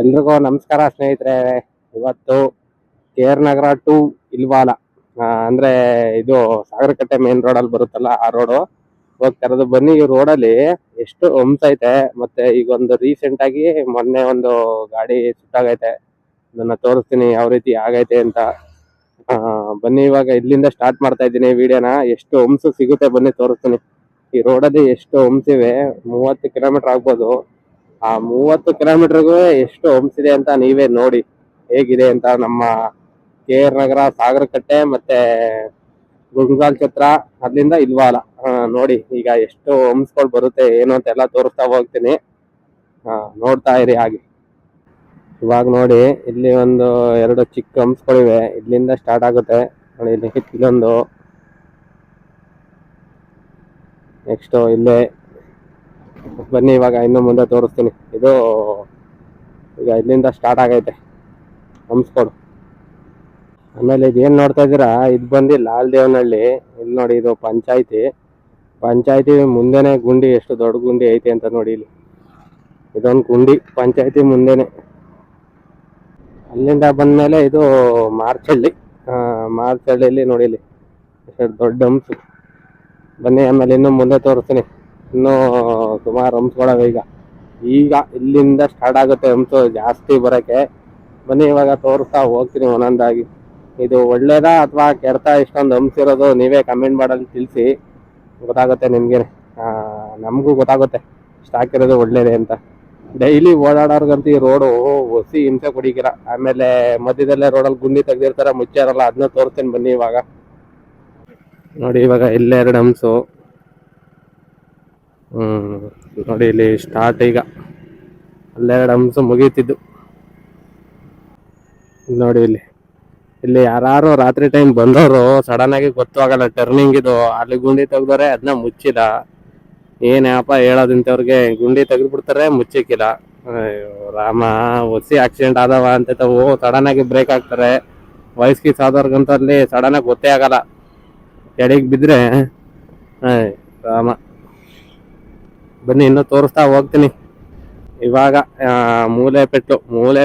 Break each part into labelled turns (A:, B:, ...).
A: ಎಲ್ರಿಗೂ ನಮಸ್ಕಾರ ಸ್ನೇಹಿತರೆ. ಇವತ್ತು KR ನಗರ ಟು ಇಲ್ವಾಲ, ಅಂದ್ರೆ ಇದು ಸಾಗರಕಟ್ಟೆ ಮೇನ್ ರೋಡಲ್ಲಿ ಬರುತ್ತಲ್ಲ, ಆ ರೋಡು ಹೋಗ್ತಾ ಇರೋದು. ಬನ್ನಿ, ಈ ರೋಡಲ್ಲಿ ಎಷ್ಟು ಐತೆ. ಮತ್ತೆ ಈಗ ಒಂದು ರೀಸೆಂಟ್ ಆಗಿ ಮೊನ್ನೆ ಒಂದು ಗಾಡಿ ಸುಟ್ಟಾಗೈತೆ. ಅದನ್ನ ತೋರಿಸ್ತೀನಿ ಯಾವ ರೀತಿ ಆಗೈತೆ ಅಂತ. ಬನ್ನಿ, ಇವಾಗ ಇಲ್ಲಿಂದ ಸ್ಟಾರ್ಟ್ ಮಾಡ್ತಾ ಇದ್ದೀನಿ ವಿಡಿಯೋನ. ಎಷ್ಟು ಸಿಗುತ್ತೆ ಬನ್ನಿ ತೋರಿಸ್ತೀನಿ. ಈ ರೋಡಲ್ಲಿ ಎಷ್ಟು ಇವೆ, 30 ಕಿಲೋಮೀಟರ್ ಆಗ್ಬೋದು. ಆ 30 ಕಿಲೋಮೀಟರ್ಗೂ ಎಷ್ಟು ಇದೆ ಅಂತ ನೀವೇ ನೋಡಿ ಹೇಗಿದೆ ಅಂತ. ನಮ್ಮ KR ನಗರ, ಸಾಗರಕಟ್ಟೆ ಮತ್ತೆ ಗುಂಗಾಲ್ ಛತ್ರ, ಅಲ್ಲಿಂದ ಇಲ್ವಾಲ ನೋಡಿ ಈಗ ಎಷ್ಟು ಗಳು ಬರುತ್ತೆ ಏನು ಅಂತ ಎಲ್ಲ ತೋರಿಸ್ತಾ ಹೋಗ್ತೀನಿ. ನೋಡ್ತಾ ಇರಿ ಹಾಗೆ. ಇವಾಗ ನೋಡಿ, ಇಲ್ಲಿ ಒಂದು 2 ಚಿಕ್ಕ ಹಂಪ್ಸ್ಗಳಿವೆ. ಇಲ್ಲಿಂದ ಸ್ಟಾರ್ಟ್ ಆಗುತ್ತೆ ನೋಡಿ. ಇಲ್ಲಿ ಇಲ್ಲೊಂದು, ನೆಕ್ಸ್ಟ್ ಇಲ್ಲೇ. ಬನ್ನಿ, ಇವಾಗ ಇನ್ನು ಮುಂದೆ ತೋರಿಸ್ತೀನಿ. ಇದು ಈಗ ಇಲ್ಲಿಂದ ಸ್ಟಾರ್ಟ್ ಆಗೈತೆ ಹಂಪ್ಸ್ಗಳು. ಆಮೇಲೆ ಇದೇನ್ ನೋಡ್ತಾ ಇದ್ದೀರಾ, ಇದು ಬಂದು ಲಾಲ್ ದೇವನಹಳ್ಳಿ. ಇಲ್ಲಿ ನೋಡಿ, ಇದು ಪಂಚಾಯತಿ ಮುಂದೆನೆ ಗುಂಡಿ. ಎಷ್ಟು ದೊಡ್ಡ ಗುಂಡಿ ಐತೆ ಅಂತ ನೋಡಿ. ಇಲ್ಲಿ ಇದೊಂದು ಗುಂಡಿ ಪಂಚಾಯತಿ ಮುಂದೆನೆ. ಅಲ್ಲಿಂದ ಬಂದ್ಮೇಲೆ ಇದು ಮಾರ್ಚಹಳ್ಳಿಲಿ ನೋಡಿ, ಇಲ್ಲಿ ಎಷ್ಟು ದೊಡ್ಡ ಹಂಪ್ಸ್. ಬನ್ನಿ, ಆಮೇಲೆ ಇನ್ನು ಮುಂದೆ ತೋರಿಸ್ತೀನಿ. ಇನ್ನೂ ಸುಮಾರು ಹಂಪ್ಸ್ಗಳವೆ. ಈಗ ಇಲ್ಲಿಂದ ಸ್ಟಾರ್ಟ್ ಆಗುತ್ತೆ ಹಂಪ್ಸು ಜಾಸ್ತಿ ಬರೋಕ್ಕೆ. ಬನ್ನಿ, ಇವಾಗ ತೋರಿಸ್ತಾ ಹೋಗ್ತೀನಿ ಒಂದೊಂದಾಗಿ. ಇದು ಒಳ್ಳೇದಾ ಅಥವಾ ಕೆಡ್ತಾ ಇಷ್ಟೊಂದು ಹಂಪ್ಸ್ ಇರೋದು, ನೀವೇ ಕಮೆಂಟ್ ಮಾಡಲ್ಲಿ ತಿಳಿಸಿ. ಗೊತ್ತಾಗುತ್ತೆ ನಿಮ್ಗೆ, ನಮಗೂ ಗೊತ್ತಾಗುತ್ತೆ ಇಷ್ಟ ಹಾಕಿರೋದು ಒಳ್ಳೇದೇ ಅಂತ. ಡೈಲಿ ಓಡಾಡೋರ್ಗಂತೂ ಈ ರೋಡು ಹೊಸಿ ಹಿಂಸೆ ಕುಡಿಕಿರ. ಆಮೇಲೆ ಮಧ್ಯದಲ್ಲೇ ರೋಡಲ್ಲಿ ಗುಂಡಿ ತೆಗ್ದಿರ್ತಾರೆ, ಮುಚ್ಚಾರಲ್ಲ, ಅದನ್ನ ತೋರಿಸ್ತೀನಿ ಬನ್ನಿ ಇವಾಗ. ನೋಡಿ, ಇವಾಗ ಇಲ್ಲೇ 2 ಹಂಪ್ಸು. ನೋಡಿ, ಇಲ್ಲಿ ಸ್ಟಾರ್ಟ್. ಈಗ ಅಲ್ಲೆರಡು ಹಂಪ್ಸು ಮುಗೀತಿದ್ದು ನೋಡಿ. ಇಲ್ಲಿ ಯಾರು ರಾತ್ರಿ ಟೈಮ್ ಬಂದವರು ಸಡನ್ ಆಗಿ ಗೊತ್ತಾಗಲ್ಲ ಟರ್ನಿಂಗ್ ಇದು. ಅಲ್ಲಿ ಗುಂಡಿ ತೆಗ್ದವ್ರೆ, ಅದನ್ನ ಮುಚ್ಚಿಲ್ಲ. ಏನಪ್ಪ ಹೇಳೋದಿಂತವ್ರಿಗೆ, ಗುಂಡಿ ತೆಗೆದ್ಬಿಡ್ತಾರೆ, ಮುಚ್ಚಿಕ್ಕಿಲ್ಲ. ರಾಮ, ಹೊಸಿ ಆಕ್ಸಿಡೆಂಟ್ ಆದವ ಅಂತ ಸಡನ್ ಆಗಿ ಬ್ರೇಕ್ ಹಾಕ್ತಾರೆ. ವಯಸ್ಸಿಗೆ ಸಾದವ್ರಿಗಂತ ಅಲ್ಲಿ ಸಡನ್ ಆಗಿ ಗೊತ್ತೇ ಆಗಲ್ಲ. ಎಡೆಗೆ ಬಿದ್ರೆ ರಾಮ. ಬನ್ನಿ, ಇನ್ನೂ ತೋರಿಸ್ತಾ ಹೋಗ್ತೀನಿ. ಇವಾಗ ಮೂಲೆ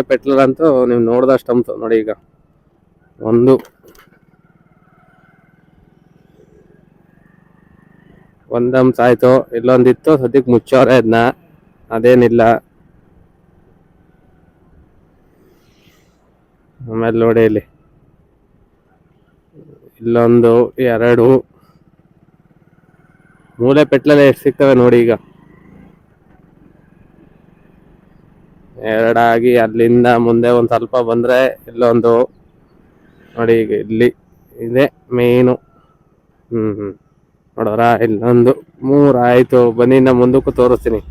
A: ಪೆಟ್ಲಂತೂ ನೀವು ನೋಡ್ದಷ್ಟು ಹಂಪ್ಸು ನೋಡಿ. ಈಗ ಒಂದು ಹಂಪ್ಸ್ ಆಯ್ತು. ಇಲ್ಲೊಂದಿತ್ತು, ಸದ್ಯಕ್ಕೆ ಮುಚ್ಚೋರೆ ಅದನ್ನ, ಅದೇನಿಲ್ಲ. ಆಮೇಲೆ ನೋಡಿ, ಇಲ್ಲೊಂದು 2 ಮೂಲೆ ಪೆಟ್ಲಲ್ಲೇ ಎಷ್ಟು ಸಿಗ್ತವೆ ನೋಡಿ. ಈಗ 2 ಆಗಿ ಅಲ್ಲಿಂದ ಮುಂದೆ ಒಂದು ಸ್ವಲ್ಪ ಬಂದ್ರೆ ಇಲ್ಲೊಂದು ನೋಡಿ. ಈಗ ಇಲ್ಲಿ ಇದೆ ಮೇನು. ನೋಡೋರ, ಇಲ್ಲೊಂದು 3 ಆಯ್ತು. ಬನ್ನಿ, ಇನ್ನ ಮುಂದಕ್ಕೂ ತೋರಿಸ್ತೀನಿ.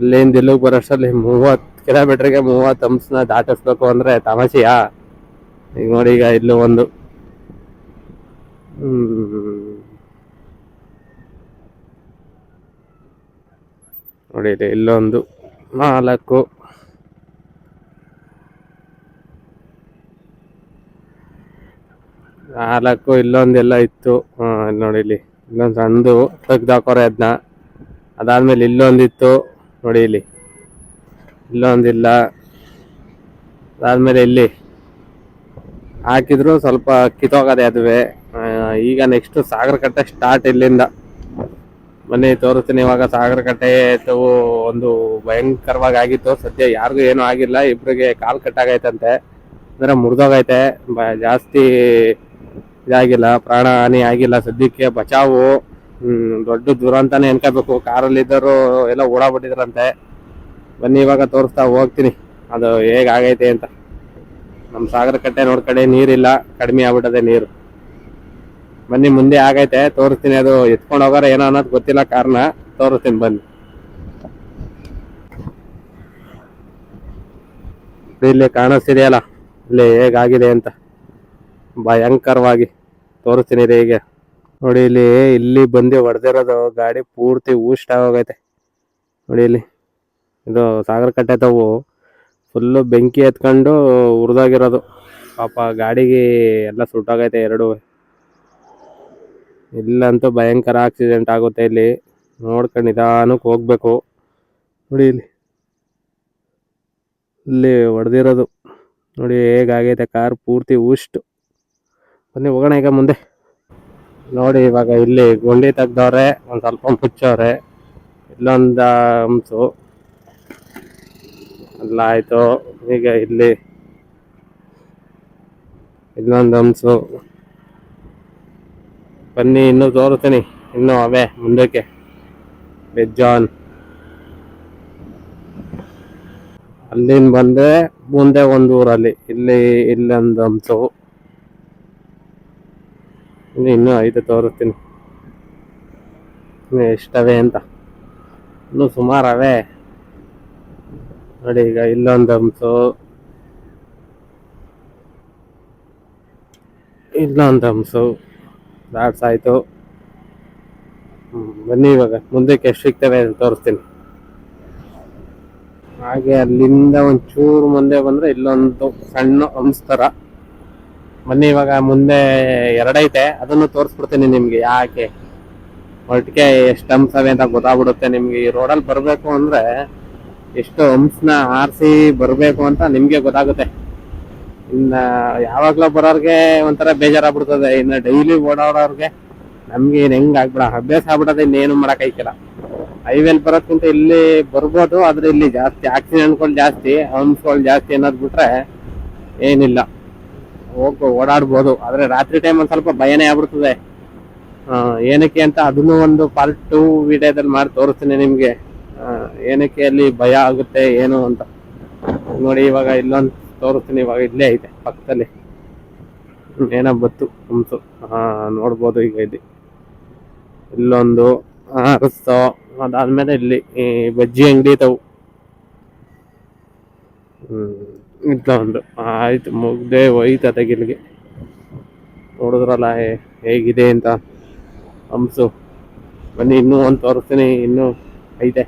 A: ಇಲ್ಲಿಂದ ಇಲ್ಲಿಗೆ ಬರೋಷ್ಟರಲ್ಲಿ 30 ಕಿಲೋಮೀಟರ್ಗೆ 30 ಹಂಪ್ಸ್ನ ದಾಟಿಸ್ಬೇಕು ಅಂದ್ರೆ ತಮಾಷೆಯಾ? ಈಗ ನೋಡಿ, ಈಗ ಇಲ್ಲೂ ಒಂದು ನೋಡಿ, ಇಲ್ಲೊಂದು 4 ಇಲ್ಲೊಂದೆಲ್ಲ ಇತ್ತು. ನೋಡಿ, ಇಲ್ಲೊಂದು ಸಣ್ಣದು ತೆಗ್ದಾಕೋರೆ ಅದನ್ನ. ಅದಾದ್ಮೇಲೆ ಇಲ್ಲೊಂದಿತ್ತು ನೋಡಿ. ಇಲ್ಲೊಂದಿಲ್ಲ. ಅದಾದ್ಮೇಲೆ ಇಲ್ಲಿ ಹಾಕಿದ್ರು ಸ್ವಲ್ಪ ಕಿತ್ತೋಗದೆ ಅದುವೆ. ಈಗ ನೆಕ್ಸ್ಟ್ ಸಾಗರಕಟ್ಟೆ ಸ್ಟಾರ್ಟ್. ಇಲ್ಲಿಂದ ಬನ್ನಿ ತೋರಿಸ್ತೀನಿ. ಇವಾಗ ಸಾಗರಕಟ್ಟೆ ಒಂದು ಭಯಂಕರವಾಗಿ ಆಗಿತ್ತು. ಸದ್ಯ ಯಾರಿಗೂ ಏನೂ ಆಗಿಲ್ಲ. ಇಬ್ರಿಗೆ ಕಾಲ್ ಕಟ್ಟಾಗೈತಂತೆ, ಅಂದ್ರೆ ಮುರಿದೋಗೈತೆ. ಜಾಸ್ತಿ ಇದಾಗಿಲ್ಲ, ಪ್ರಾಣ ಹಾನಿ ಆಗಿಲ್ಲ ಸದ್ಯಕ್ಕೆ. ಬಚಾವು. ದೊಡ್ಡ ದುರಂತಾನೆ ಅನ್ಕೋಬೇಕು. ಕಾರಲ್ಲಿದ್ದರು ಎಲ್ಲ ಓಡಾಡ್ಬಿಟ್ಟಿದ್ರಂತೆ. ಬನ್ನಿ, ಇವಾಗ ತೋರಿಸ್ತಾ ಹೋಗ್ತೀನಿ ಅದು ಹೇಗಾಗೈತೆ ಅಂತ. ನಮ್ಮ ಸಾಗರಕಟ್ಟೆ ನೋಡ್ಕಡೆ ನೀರಿಲ್ಲ, ಕಡಿಮೆ ಆಗ್ಬಿಟ್ಟದೆ ನೀರು. ಬನ್ನಿ, ಮುಂದೆ ಆಗೈತೆ, ತೋರಿಸ್ತೀನಿ. ಅದು ಎತ್ಕೊಂಡು ಹೋಗಾರ ಏನೋ ಅನ್ನೋದು ಗೊತ್ತಿಲ್ಲ, ಕಾರಣ ತೋರಿಸ್ತೀನಿ ಬನ್ನಿ. ಇಲ್ಲಿ ಕಾಣಿಸ್ತಿದೆಯಲ್ಲ, ಇಲ್ಲಿ ಹೇಗಾಗಿದೆ ಅಂತ ಭಯಂಕರವಾಗಿ ತೋರಿಸ್ತೀನಿ ರೀ. ಈಗ ನೋಡಿ, ಇಲ್ಲಿ ಬಂದು ಹೊಡೆದಿರೋದು ಗಾಡಿ ಪೂರ್ತಿ ಊಷ್ಟ ಹೋಗೈತೆ ನೋಡಿ. ಇದು ಸಾಗರಕಟ್ಟೆ ಫುಲ್ಲು ಬೆಂಕಿ ಎತ್ಕೊಂಡು ಉರಿದೋಗಿರೋದು. ಪಾಪ ಗಾಡಿಗೆ ಎಲ್ಲ ಸುಟ್ಟೋಗೈತೆ 2. ಇಲ್ಲಂತೂ ಭಯಂಕರ ಆಕ್ಸಿಡೆಂಟ್ ಆಗುತ್ತೆ. ಇಲ್ಲಿ ನೋಡ್ಕೊಂಡು ನಿಧಾನಕ್ಕೆ ಹೋಗ್ಬೇಕು. ನೋಡಿ ಇಲ್ಲಿ ಹೊಡೆದಿರೋದು ನೋಡಿ ಹೇಗಾಗೈತೆ ಕಾರ್ ಪೂರ್ತಿ ಉಷ್ಟು. ಬನ್ನಿ ಹೋಗೋಣ ಈಗ ಮುಂದೆ. ನೋಡಿ ಇವಾಗ ಇಲ್ಲಿ ಗುಂಡಿ ತೆಗ್ದವ್ರೆ, ಒಂದು ಸ್ವಲ್ಪ ಮುಚ್ಚವ್ರೆ. ಇಲ್ಲೊಂದು ಹಂಸು ಎಲ್ಲ ಆಯ್ತು. ಈಗ ಇಲ್ಲಿ ಇಲ್ಲೊಂದು ಹಂಸು. ಬನ್ನಿ ಇನ್ನೂ ತೋರಿಸ್ತೀನಿ, ಇನ್ನೂ ಅವೇ ಮುಂದಕ್ಕೆ ಬೆಜ್ಜಾನ್. ಅಲ್ಲಿಂದ ಬಂದ್ರೆ ಮುಂದೆ ಒಂದು ಊರಲ್ಲಿ ಇಲ್ಲೊಂದು ಹಂಸು. ಇನ್ನೂ ಐದು ತೋರಿಸ್ತೀನಿ ಎಷ್ಟವೆ ಅಂತ. ಇನ್ನೂ ಸುಮಾರು ಅವೇ ನೋಡಿ. ಈಗ ಇಲ್ಲೊಂದು ಹಂಸು, ಇಲ್ಲೊಂದು ಹಂಸು. ದಾಟ್ಸ್ ಆಯ್ತು. ಬನ್ನಿ ಇವಾಗ ಮುಂದಕ್ಕೆ ಎಷ್ಟು ಸಿಗ್ತವೆ ಅಂತ ತೋರಿಸ್ತೀನಿ. ಹಾಗೆ ಅಲ್ಲಿಂದ ಒಂಚೂರು ಮುಂದೆ ಬಂದ್ರೆ ಇಲ್ಲೊಂದು ಸಣ್ಣ ಹಂಸ್ತರ. ಬನ್ನಿ ಇವಾಗ ಮುಂದೆ ಎರಡೈತೆ, ಅದನ್ನು ತೋರಿಸ್ಬಿಡ್ತೀನಿ ನಿಮ್ಗೆ. ಯಾಕೆ ಒಟ್ಟಿಗೆ ಎಷ್ಟು ಹಂಸವೆ ಅಂತ ಗೊತ್ತಾಗ್ಬಿಡುತ್ತೆ ನಿಮ್ಗೆ. ಈ ರೋಡಲ್ಲಿ ಬರ್ಬೇಕು ಅಂದ್ರೆ ಎಷ್ಟು ಹಂಸನ ಆರಿಸಿ ಬರ್ಬೇಕು ಅಂತ ನಿಮ್ಗೆ ಗೊತ್ತಾಗುತ್ತೆ. ಇನ್ನ ಯಾವಾಗ್ಲೂ ಬರೋರ್ಗೆ ಒಂಥರ ಬೇಜಾರಾಗ್ಬಿಡ್ತದೆ. ಇನ್ನು ಡೈಲಿ ಓಡಾಡೋರ್ಗೆ ನಮ್ಗೆ ಹೆಂಗ್ ಆಗ್ಬಿಡ ಅಭ್ಯಾಸ ಆಗ್ಬಿಡೋದು. ಇನ್ನೇನು ಮಾಡಕ್ ಐತಿಲ್ಲ. ಹೈವೇಲ್ ಬರೋದ್ಕಿಂತ ಇಲ್ಲಿ ಬರ್ಬೋದು, ಆದ್ರೆ ಇಲ್ಲಿ ಜಾಸ್ತಿ ಆಕ್ಸಿಡೆಂಟ್ಗಳು ಜಾಸ್ತಿ, ಹಂಸಗಳು ಜಾಸ್ತಿ ಅನ್ನೋದು ಬಿಟ್ರೆ ಏನಿಲ್ಲ. ಓಡಾಡ್ಬೋದು. ಆದ್ರೆ ರಾತ್ರಿ ಟೈಮ್ ಒಂದ್ ಸ್ವಲ್ಪ ಭಯನೇ ಆಗ್ಬಿಡ್ತದೆ. ಏನಕ್ಕೆ ಅಂತ ಅದನ್ನು ಒಂದು ಪಾರ್ಟ್ 2 ವಿಡಿಯೋದಲ್ಲಿ ಮಾಡಿ ತೋರಿಸ್ತೀನಿ ನಿಮ್ಗೆ. ಏನಕ್ಕೆ ಅಲ್ಲಿ ಭಯ ಆಗುತ್ತೆ ಏನು ಅಂತ ನೋಡಿ. ಇವಾಗ ಇಲ್ಲೊಂದು ತೋರಿಸ್ತೀನಿ. ಇವಾಗ ಇಲ್ಲೇ ಐತೆ ಪಕ್ಕದಲ್ಲಿ ಏನೋ ಬತ್ತು ಹಂಸು. ನೋಡ್ಬೋದು ಈಗ ಇಲ್ಲಿ ಇಲ್ಲೊಂದು ಅರಸ್ತೋ. ಅದಾದ್ಮೇಲೆ ಇಲ್ಲಿ ಬಜ್ಜಿ ಅಂಗಡಿ ತಾವು. ಇಲ್ಲೊಂದು ಆಯ್ತು, ಮುಗ್ದೆ ಹೋಯ್ತ ತೆಗಿಲಿಗೆ. ನೋಡಿದ್ರಲ್ಲ ಹೇಗಿದೆ ಅಂತ ಹಂಸು. ಬನ್ನಿ ಇನ್ನೂ ಒಂದು ತೋರಿಸ್ತೀನಿ, ಇನ್ನೂ ಐತೆ.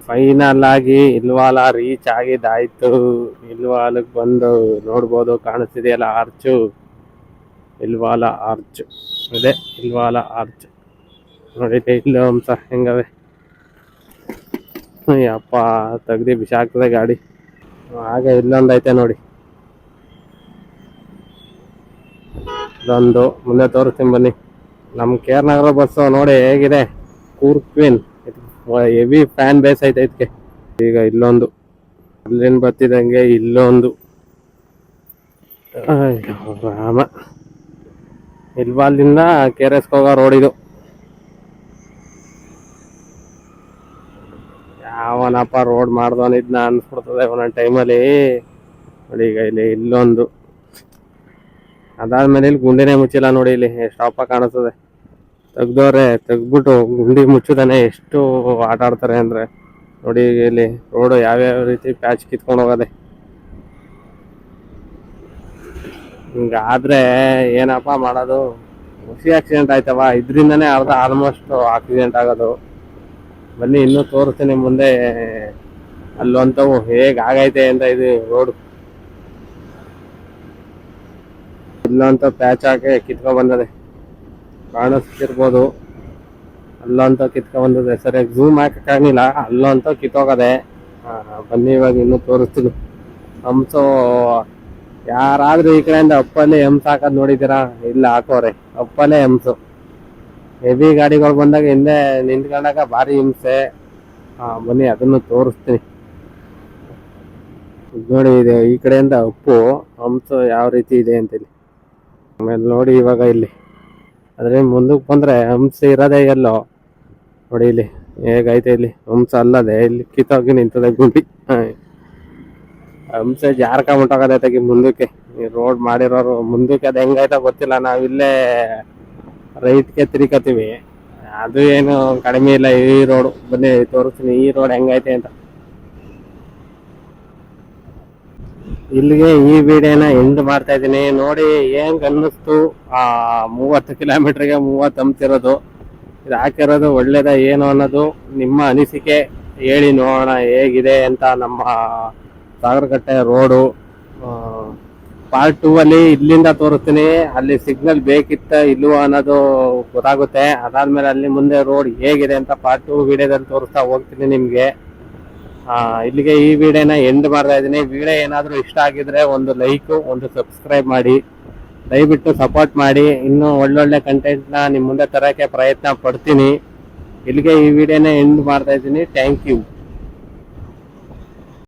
A: ಫೈನಲ್ ಆಗಿ ಇಲ್ವಾಲ ರೀಚ್ ಆಗಿದ್ದಾಯ್ತು. ಇಲ್ವಾಲಕ್ಕೆ ಬಂದು ನೋಡ್ಬೋದು, ಕಾಣಿಸ್ತಿದೆಯಲ್ಲ ಆರ್ಚು. ಇಲ್ವಾಲ ಆರ್ಚ್ ಇದೆ, ಇಲ್ವಾಲ ಆರ್ಚ್ ನೋಡಿ. ಇಲ್ಲ ಹಂಸ ಹೆಂಗವೆ. ಅಪ್ಪ ತೆಗ್ದು ಬಿಸಾಕ್ತದೆ ಗಾಡಿ. ಹಾಗೆ ಇಲ್ಲೊಂದು ಐತೆ ನೋಡಿ. ಇದೊಂದು ಮುಂದೆ ತೋರಿಸ್ತೀನಿ ಬನ್ನಿ. ನಮ್ಮ ಕೆ.ಆರ್. ನಗರ ಬಸ್ಸು ನೋಡಿ ಹೇಗಿದೆ. Coorg queen heavy fan base ಐತೆ ಇದಕ್ಕೆ. ಈಗ ಇಲ್ಲೊಂದು ಅಲ್ಲೇನು ಬರ್ತಿದಂಗೆ ಇಲ್ಲೊಂದು. ರಾಮ, ಇಲ್ವಾಲ್ದಿಂದ KRS ಹೋಗೋ ರೋಡ್ ಇದು. ಯಾವನಪ್ಪ ರೋಡ್ ಮಾಡ್ದವನಿದ್ನ ಅನ್ಸ್ಬಿಡ್ತದೆ ಒಂದೊಂದು ಟೈಮಲ್ಲಿ ನೋಡಿ. ಈಗ ಇಲ್ಲಿ ಇಲ್ಲೊಂದು. ಅದಾದ್ಮೇಲೆ ಇಲ್ಲಿ ಗುಂಡಿನೇ ಮುಚ್ಚಿಲ್ಲ ನೋಡಿ. ಇಲ್ಲಿ ಎಷ್ಟು ಅಪ್ಪ ಕಾಣಿಸ್ತದೆ. ತೆಗ್ದವ್ರೆ, ತೆಗ್ದ್ಬಿಟ್ಟು ಗುಂಡಿ ಮುಚ್ಚುದಾನೆ ಎಷ್ಟು ಆಟ ಆಡ್ತಾರೆ ಅಂದ್ರೆ ನೋಡಿ. ಇಲ್ಲಿ ರೋಡು ಯಾವ್ಯಾವ ರೀತಿ ಪ್ಯಾಚ್ ಕಿತ್ಕೊಂಡು ಹೋಗದೆ. ಹಿಂಗಾದ್ರೆ ಏನಪ್ಪ ಮಾಡೋದು. ಹುಸಿ ಆಕ್ಸಿಡೆಂಟ್ ಆಯ್ತವ, ಇದ್ರಿಂದನೇ ಆಲ್ಮೋಸ್ಟ್ ಆಕ್ಸಿಡೆಂಟ್ ಆಗೋದು. ಬನ್ನಿ ಇನ್ನೂ ತೋರಿಸ್ತೀನಿ ಮುಂದೆ ಅಲ್ಲೊಂತವು ಹೇಗ್ ಆಗೈತೆ ಅಂತ. ಇದು ರೋಡ್ ಇಲ್ಲಂತ ಪ್ಯಾಚ್ ಹಾಕಿ ಕಿತ್ಕೊ ಬಂದದೆ, ಕಾಣಿಸ್ತಿರ್ಬೋದು. ಅಲ್ಲಂತ ಕಿತ್ಕೊ ಬಂದದೆ, ಸರಿಯಾಗಿ ಝೂಮ್ ಹಾಕಕ್ಕಾಗಿಲ್ಲ. ಅಲ್ಲಂತ ಕಿತ್ತೋಗದೆ. ಬನ್ನಿ ಇವಾಗ ಇನ್ನೂ ತೋರಿಸ್ತೀನಿ ಹಂಸು. ಯಾರಾದ್ರೂ ಈ ಕಡೆಯಿಂದ ಅಪ್ಪಲ್ಲಿ ಹಂಸ ಹಾಕೋದ್ ನೋಡಿದ್ದೀರಾ? ಇಲ್ಲ ಹಾಕೋರೆ ಅಪ್ಪಲ್ಲೇ ಹಂಸು. ಹೆವಿ ಗಾಡಿಗಳು ಬಂದಾಗ ಹಿಂದೆ ನಿಂತ್ಕೊಂಡಾಗ ಭಾರಿ ಹಿಂಸೆ. ಬನ್ನಿ ಅದನ್ನು ತೋರಿಸ್ತೀನಿ ನೋಡಿ. ಇದೆ ಈ ಕಡೆಯಿಂದ ಅಪ್ಪು ಹಂಸು ಯಾವ ರೀತಿ ಇದೆ ಅಂತೇಳಿ. ಆಮೇಲೆ ನೋಡಿ ಇವಾಗ ಇಲ್ಲಿ ಅದ್ರ ಮುಂದಕ್ಕೆ ಬಂದ್ರೆ ಹಂಸ ಇರೋದೇ ಎಲ್ಲೋ ನೋಡಿ. ಇಲ್ಲಿ ಹೇಗೈತೆ, ಇಲ್ಲಿ ಹಂಸ ಅಲ್ಲದೆ ಇಲ್ಲಿ ಕಿತ್ತೋಗಿ ನಿಂತದೆ ಗುಂಡಿ. ಹಂಸ ಜಾರ್ಕೊಂಬಿಟ್ಟೋಗದೈತೆ ಮುಂದಕ್ಕೆ. ಈ ರೋಡ್ ಮಾಡಿರೋರು ಮುಂದಕ್ಕೆ ಅದು ಹೆಂಗೈತ ಗೊತ್ತಿಲ್ಲ. ನಾವಿಲ್ಲೇ ರೈಟ್ಗೆ ತಿರ್ಕತೀವಿ, ಅದು ಏನು ಕಡಿಮೆ ಇಲ್ಲ ಈ ರೋಡು. ಬನ್ನಿ ತೋರಿಸ್ತೀನಿ ಈ ರೋಡ್ ಹೆಂಗೈತೆ ಅಂತ. ಇಲ್ಲಿಗೆ ಈ ವಿಡಿಯೋನ ಎಂಡ್ ಮಾಡ್ತಾ ಇದ್ದೀನಿ. ನೋಡಿ ಹೆಂಗ್ ಅನ್ನಿಸ್ತು. 30 ಕಿಲೋಮೀಟರ್ಗೆ 30 ಹಂಸಿರೋದು. ಇದು ಹಾಕಿರೋದು ಒಳ್ಳೇದ ಏನು ಅನ್ನೋದು ನಿಮ್ಮ ಅನಿಸಿಕೆ ಹೇಳಿ ನೋಡೋಣ ಹೇಗಿದೆ ಅಂತ. ನಮ್ಮ ಸಾಗರಕಟ್ಟೆ ರೋಡು ಪಾರ್ಟ್ 2 ಅಲ್ಲಿ ಇಲ್ಲಿಂದ ತೋರಿಸ್ತೀನಿ, ಅಲ್ಲಿ ಸಿಗ್ನಲ್ ಬೇಕಿತ್ತ ಇಲ್ವೋ ಅನ್ನೋದು ಗೊತ್ತಾಗುತ್ತೆ. ಅದಾದ್ಮೇಲೆ ಅಲ್ಲಿ ಮುಂದೆ ರೋಡ್ ಹೇಗಿದೆ ಅಂತ ಪಾರ್ಟ್ 2 ವಿಡಿಯೋದಲ್ಲಿ ತೋರಿಸ್ತಾ ಹೋಗ್ತೀನಿ ನಿಮ್ಗೆ. ಇಲ್ಲಿಗೆ ಈ ವಿಡಿಯೋನ ಎಂಡ್ ಮಾಡ್ತಾ ಇದ್ದೀನಿ. ವಿಡಿಯೋ ಏನಾದರೂ ಇಷ್ಟ ಆಗಿದ್ರೆ ಒಂದು ಲೈಕ್, ಒಂದು ಸಬ್ಸ್ಕ್ರೈಬ್ ಮಾಡಿ, ದಯವಿಟ್ಟು ಸಪೋರ್ಟ್ ಮಾಡಿ. ಇನ್ನೂ ಒಳ್ಳೊಳ್ಳೆ ಕಂಟೆಂಟ್ನ ನಿಮ್ಮ ಮುಂದೆ ತರೋಕ್ಕೆ ಪ್ರಯತ್ನ ಪಡ್ತೀನಿ. ಇಲ್ಲಿಗೆ ಈ ವಿಡಿಯೋನ ಎಂಡ್ ಮಾಡ್ತಾ ಇದ್ದೀನಿ. Thank you.